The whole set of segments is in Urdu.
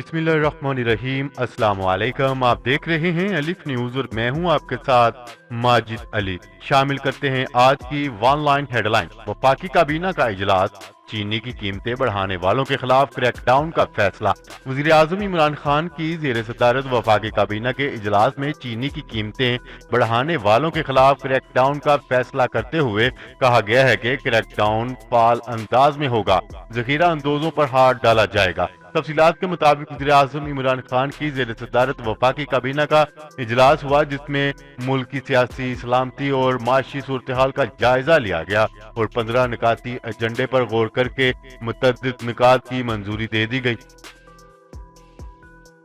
بسم اللہ الرحمن الرحیم۔ السلام علیکم، آپ دیکھ رہے ہیں الف نیوز اور میں ہوں آپ کے ساتھ ماجد علی۔ شامل کرتے ہیں آج کی ون لائن ہیڈ لائن۔ وفاقی کابینہ کا اجلاس، چینی کی قیمتیں بڑھانے والوں کے خلاف کریک ڈاؤن کا فیصلہ۔ وزیر اعظم عمران خان کی زیر صدارت وفاقی کابینہ کے اجلاس میں چینی کی قیمتیں بڑھانے والوں کے خلاف کریک ڈاؤن کا فیصلہ کرتے ہوئے کہا گیا ہے کہ کریک ڈاؤن فعال انداز میں ہوگا، ذخیرہ اندوزوں پر ہاتھ ڈالا جائے گا۔ تفصیلات کے مطابق وزیر اعظم عمران خان کی زیر صدارت وفاقی کابینہ کا اجلاس ہوا، جس میں ملک کی سیاسی، سلامتی اور معاشی صورتحال کا جائزہ لیا گیا اور 15 نکاتی ایجنڈے پر غور کر کے متعدد نکات کی منظوری دے دی گئی۔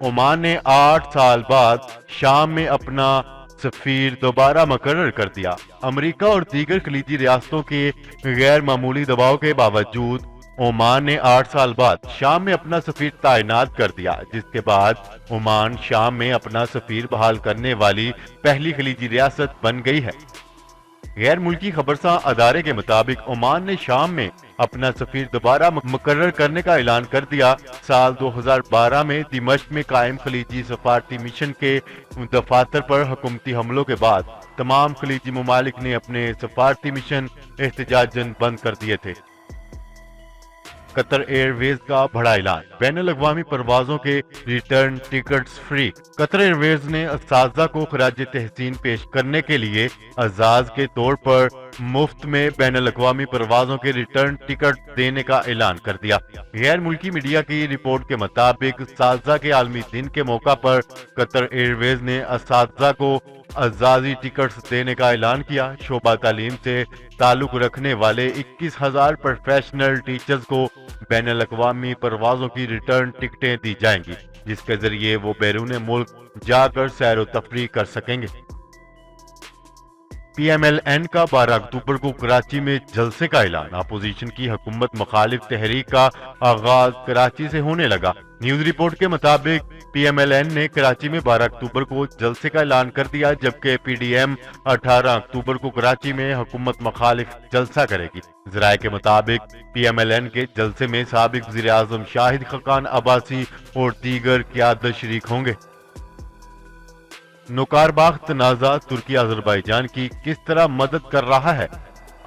عمان نے 8 سال بعد شام میں اپنا سفیر دوبارہ مقرر کر دیا۔ امریکہ اور دیگر خلیجی ریاستوں کے غیر معمولی دباؤ کے باوجود عمان نے 8 سال بعد شام میں اپنا سفیر تعینات کر دیا، جس کے بعد عمان شام میں اپنا سفیر بحال کرنے والی پہلی خلیجی ریاست بن گئی ہے۔ غیر ملکی خبرساں ادارے کے مطابق عمان نے شام میں اپنا سفیر دوبارہ مقرر کرنے کا اعلان کر دیا۔ سال 2012 میں دمشق میں قائم خلیجی سفارتی مشن کے دفاتر پر حکومتی حملوں کے بعد تمام خلیجی ممالک نے اپنے سفارتی مشن احتجاجاً بند کر دیے تھے۔ قطر ایئر ویز کا بڑا اعلان، بین الاقوامی پروازوں کے ریٹرن ٹکٹس فری۔ قطر ایئر ویز نے اساتذہ کو خراج تحسین پیش کرنے کے لیے اعزاز کے طور پر مفت میں بین الاقوامی پروازوں کے ریٹرن ٹکٹ دینے کا اعلان کر دیا۔ غیر ملکی میڈیا کی رپورٹ کے مطابق اساتذہ کے عالمی دن کے موقع پر قطر ایئر ویز نے اساتذہ کو اعزازی ٹکٹس دینے کا اعلان کیا۔ شعبہ تعلیم سے تعلق رکھنے والے 21,000 پروفیشنل ٹیچرز کو بین الاقوامی پروازوں کی ریٹرن ٹکٹیں دی جائیں گی، جس کے ذریعے وہ بیرون ملک جا کر سیر و تفریح کر سکیں گے۔ پی ایم ایل این کا 12 اکتوبر کو کراچی میں جلسے کا اعلان، اپوزیشن کی حکومت مخالف تحریک کا آغاز کراچی سے ہونے لگا۔ نیوز رپورٹ کے مطابق پی ایم ایل این نے کراچی میں 12 اکتوبر کو جلسے کا اعلان کر دیا، جبکہ پی ڈی ایم 18 اکتوبر کو کراچی میں حکومت مخالف جلسہ کرے گی۔ ذرائع کے مطابق پی ایم ایل این کے جلسے میں سابق وزیر اعظم شاہد خاقان عباسی اور دیگر قیادت شریک ہوں گے۔ نوکار باغ تنازع، ترکی آذربائیجان کی کس طرح مدد کر رہا ہے؟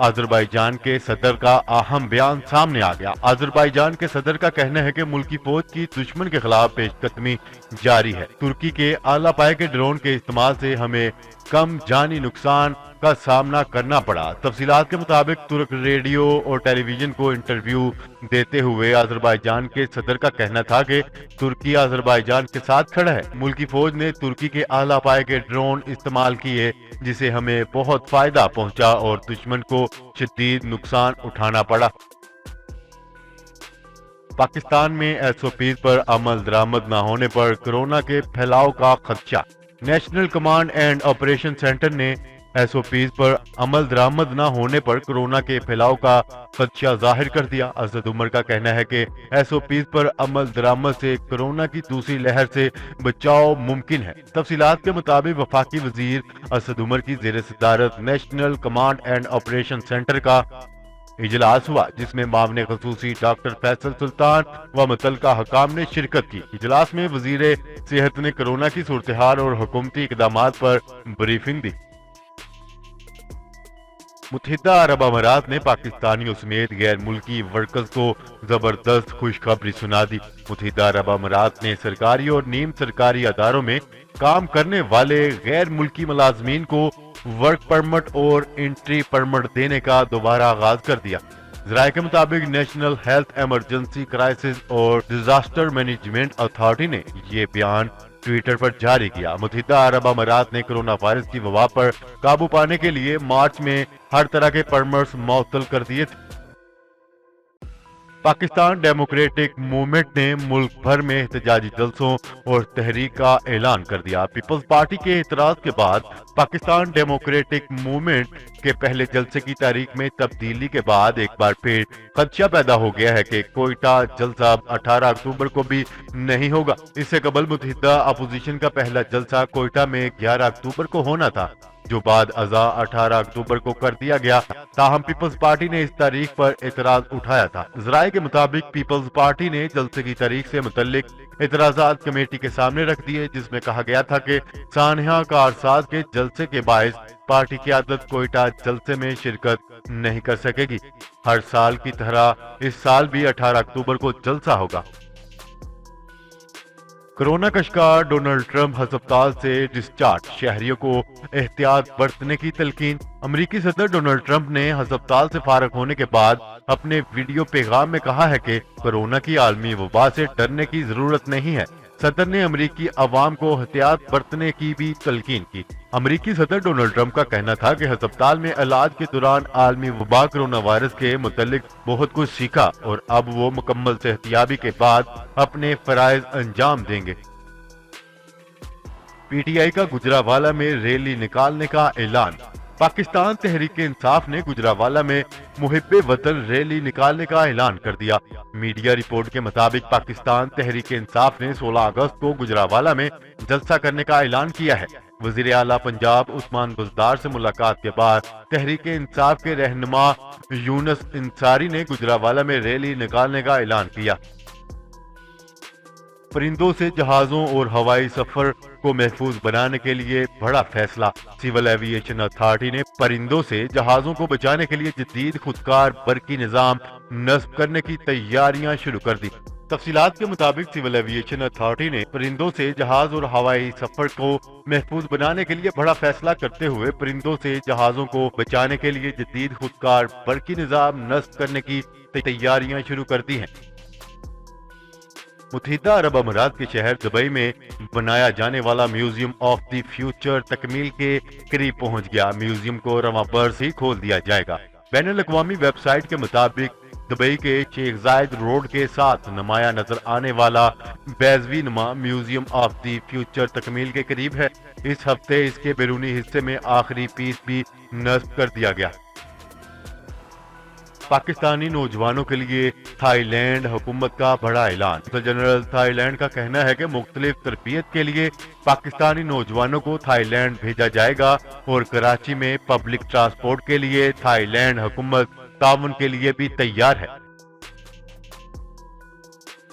آذربائیجان کے صدر کا اہم بیان سامنے آ گیا۔ آذربائیجان کے صدر کا کہنا ہے کہ ملکی فوج کی دشمن کے خلاف پیش قدمی جاری ہے۔ ترکی کے اعلیٰ پائے کے ڈرون کے استعمال سے ہمیں کم جانی نقصان کا سامنا کرنا پڑا۔ تفصیلات کے مطابق ترک ریڈیو اور ٹیلی ویژن کو انٹرویو دیتے ہوئے آذربائیجان کے صدر کا کہنا تھا کہ ترکی آذربائیجان کے ساتھ کھڑا ہے۔ ملکی فوج نے ترکی کے اعلیٰ پائے کے ڈرون استعمال کیے، جسے ہمیں بہت فائدہ پہنچا اور دشمن کو شدید نقصان اٹھانا پڑا۔ پاکستان میں ایس او پیز پر عمل درآمد نہ ہونے پر کورونا کے پھیلاؤ کا خدشہ۔ National command and operation centre نے ایس او پیز پر عمل درآمد نہ ہونے پر کورونا کے پھیلاؤ کا خدشہ ظاہر کر دیا۔ اسد عمر کا کہنا ہے کہ ایس او پیز پر عمل درآمد سے کورونا کی دوسری لہر سے بچاؤ ممکن ہے۔ تفصیلات کے مطابق وفاقی وزیر اسد عمر کی زیر صدارت national command and operation centre کا اجلاس ہوا، جس میں معاون خصوصی ڈاکٹر فیصل سلطان و متعلقہ حکام نے شرکت کی۔ اجلاس میں وزیر صحت نے کورونا کی صورتحال اور حکومتی اقدامات پر بریفنگ دی۔ متحدہ عرب امارات نے پاکستانیوں سمیت غیر ملکی ورکرز کو زبردست خوشخبری سنا دی۔ متحدہ عرب امارات نے سرکاری اور نیم سرکاری اداروں میں کام کرنے والے غیر ملکی ملازمین کو ورک پرمٹ اور انٹری پرمٹ دینے کا دوبارہ آغاز کر دیا۔ ذرائع کے مطابق نیشنل ہیلتھ ایمرجنسی کرائسس اور ڈیزاسٹر مینجمنٹ اتھارٹی نے یہ بیان ٹویٹر پر جاری کیا۔ متحدہ عرب امارات نے کرونا وائرس کی وبا پر قابو پانے کے لیے مارچ میں ہر طرح کے پرمٹس معطل کر دیے تھے۔ پاکستان ڈیموکریٹک موومنٹ نے ملک بھر میں احتجاجی جلسوں اور تحریک کا اعلان کر دیا۔ پیپلز پارٹی کے اعتراض کے بعد پاکستان ڈیموکریٹک موومنٹ کے پہلے جلسے کی تاریخ میں تبدیلی کے بعد ایک بار پھر خدشہ پیدا ہو گیا ہے کہ کوئٹہ جلسہ 18 اکتوبر کو بھی نہیں ہوگا۔ اس سے قبل متحدہ اپوزیشن کا پہلا جلسہ کوئٹہ میں 11 اکتوبر کو ہونا تھا۔ جو بعد ازاں 18 اکتوبر کو کر دیا گیا، تاہم پیپلز پارٹی نے اس تاریخ پر اعتراض اٹھایا تھا۔ ذرائع کے مطابق پیپلز پارٹی نے جلسے کی تاریخ سے متعلق اعتراضات کمیٹی کے سامنے رکھ دیے، جس میں کہا گیا تھا کہ سانحہ کارساز کے جلسے کے باعث پارٹی قیادت کوئٹہ جلسے میں شرکت نہیں کر سکے گی۔ ہر سال کی طرح اس سال بھی 18 اکتوبر کو جلسہ ہوگا۔ کرونا کا شکار ڈونلڈ ٹرمپ ہسپتال سے ڈسچارج، شہریوں کو احتیاط برتنے کی تلقین۔ امریکی صدر ڈونلڈ ٹرمپ نے ہسپتال سے فارغ ہونے کے بعد اپنے ویڈیو پیغام میں کہا ہے کہ کورونا کی عالمی وبا سے ڈرنے کی ضرورت نہیں ہے۔ صدر نے امریکی عوام کو احتیاط برتنے کی بھی تلقین کی۔ امریکی صدر ڈونلڈ ٹرمپ کا کہنا تھا کہ ہسپتال میں علاج کے دوران عالمی وبا کرونا وائرس کے متعلق بہت کچھ سیکھا اور اب وہ مکمل صحتیابی کے بعد اپنے فرائض انجام دیں گے۔ پی ٹی آئی کا گجرانوالہ میں ریلی نکالنے کا اعلان۔ پاکستان تحریک انصاف نے گجرانوالہ میں محب وطن ریلی نکالنے کا اعلان کر دیا۔ میڈیا رپورٹ کے مطابق پاکستان تحریک انصاف نے 16 اگست کو گجرانوالہ میں جلسہ کرنے کا اعلان کیا ہے۔ وزیر اعلیٰ پنجاب عثمان بزدار سے ملاقات کے بعد تحریک انصاف کے رہنما یونس انصاری نے گجرانوالہ میں ریلی نکالنے کا اعلان کیا۔ پرندوں سے جہازوں اور ہوائی سفر کو محفوظ بنانے کے لیے بڑا فیصلہ۔ سول ایوییشن اتھارٹی نے پرندوں سے جہازوں کو بچانے کے لیے جدید خودکار برقی نظام نصب کرنے کی تیاریاں شروع کر دی۔ تفصیلات کے مطابق سول ایوییشن اتھارٹی نے پرندوں سے جہاز اور ہوائی سفر کو محفوظ بنانے کے لیے بڑا فیصلہ کرتے ہوئے پرندوں سے جہازوں کو بچانے کے لیے جدید خودکار برقی نظام نصب کرنے کی تیاریاں شروع کر دی ہیں۔ متحدہ عرب امارات کے شہر دبئی میں بنایا جانے والا میوزیم آف دی فیوچر تکمیل کے قریب پہنچ گیا۔ میوزیم کو رواں برس ہی کھول دیا جائے گا۔ بین الاقوامی ویب سائٹ کے مطابق دبئی کے شیخ زاید روڈ کے ساتھ نمایاں نظر آنے والا بیضوی نما میوزیم آف دی فیوچر تکمیل کے قریب ہے۔ اس ہفتے اس کے بیرونی حصے میں آخری پیس بھی نصب کر دیا گیا۔ پاکستانی نوجوانوں کے لیے تھائی لینڈ حکومت کا بڑا اعلان۔ جنرل تھائی لینڈ کا کہنا ہے کہ مختلف تربیت کے لیے پاکستانی نوجوانوں کو تھائی لینڈ بھیجا جائے گا اور کراچی میں پبلک ٹرانسپورٹ کے لیے تھائی لینڈ حکومت تعاون کے لیے بھی تیار ہے۔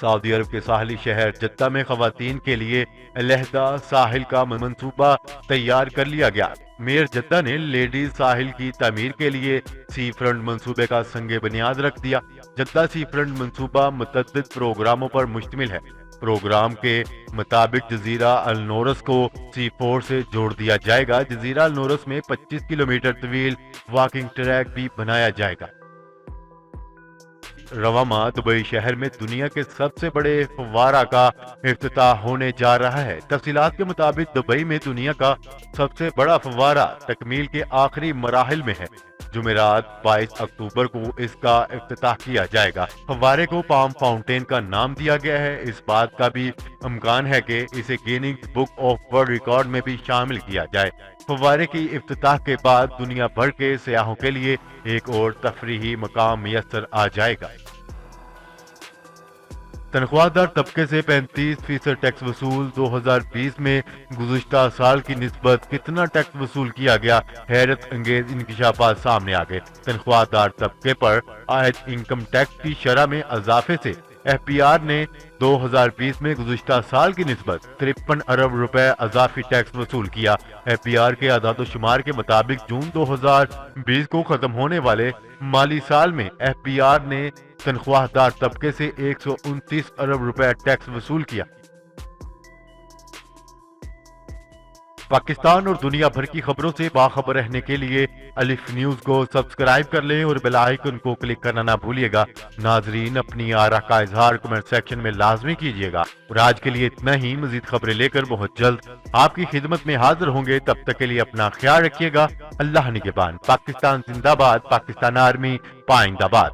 سعودی عرب کے ساحلی شہر جدہ میں خواتین کے لیے علیحدہ ساحل کا منصوبہ تیار کر لیا گیا۔ میئر جدہ نے لیڈیز ساحل کی تعمیر کے لیے سی فرنٹ منصوبے کا سنگ بنیاد رکھ دیا۔ جدہ سی فرنٹ منصوبہ متعدد پروگراموں پر مشتمل ہے۔ پروگرام کے مطابق جزیرہ النورس کو سی 4 سے جوڑ دیا جائے گا۔ جزیرہ النورس میں 25 کلومیٹر طویل واکنگ ٹریک بھی بنایا جائے گا۔ رواں ماہ دبئی شہر میں دنیا کے سب سے بڑے فوارہ کا افتتاح ہونے جا رہا ہے۔ تفصیلات کے مطابق دبئی میں دنیا کا سب سے بڑا فوارہ تکمیل کے آخری مراحل میں ہے۔ جمعرات 22 اکتوبر کو اس کا افتتاح کیا جائے گا۔ فوارے کو پام فاؤنٹین کا نام دیا گیا ہے۔ اس بات کا بھی امکان ہے کہ اسے Guinness book of world record میں بھی شامل کیا جائے۔ فوارے کی افتتاح کے بعد دنیا بھر کے سیاحوں کے لیے ایک اور تفریحی مقام میسر آ جائے گا۔ تنخواہ دار طبقے سے 35% ٹیکس وصول۔ 2020 میں گزشتہ سال کی نسبت کتنا ٹیکس وصول کیا گیا؟ حیرت انگیز انکشافات سامنے آ گئے۔ تنخواہ دار طبقے پر عائد انکم ٹیکس کی شرح میں اضافے سے ایف پی آر نے 2020 میں گزشتہ سال کی نسبت 53 ارب روپے اضافی ٹیکس وصول کیا۔ ایف پی آر کے اعداد و شمار کے مطابق جون 2020 کو ختم ہونے والے مالی سال میں ایف پی آر نے تنخواہ دار طبقے سے 129 ارب روپے ٹیکس وصول کیا۔ پاکستان اور دنیا بھر کی خبروں سے باخبر رہنے کے لیے الف نیوز کو سبسکرائب کر لیں اور بیل آئیکن کو کلک کرنا نہ بھولیے گا۔ ناظرین اپنی آراء کا اظہار کمنٹ سیکشن میں لازمی کیجیے گا۔ اور آج کے لیے اتنا ہی، مزید خبریں لے کر بہت جلد آپ کی خدمت میں حاضر ہوں گے۔ تب تک کے لیے اپنا خیال رکھیے گا۔ اللہ نگہبان۔ پاکستان زندہ باد، پاکستان آرمی پائندہ باد۔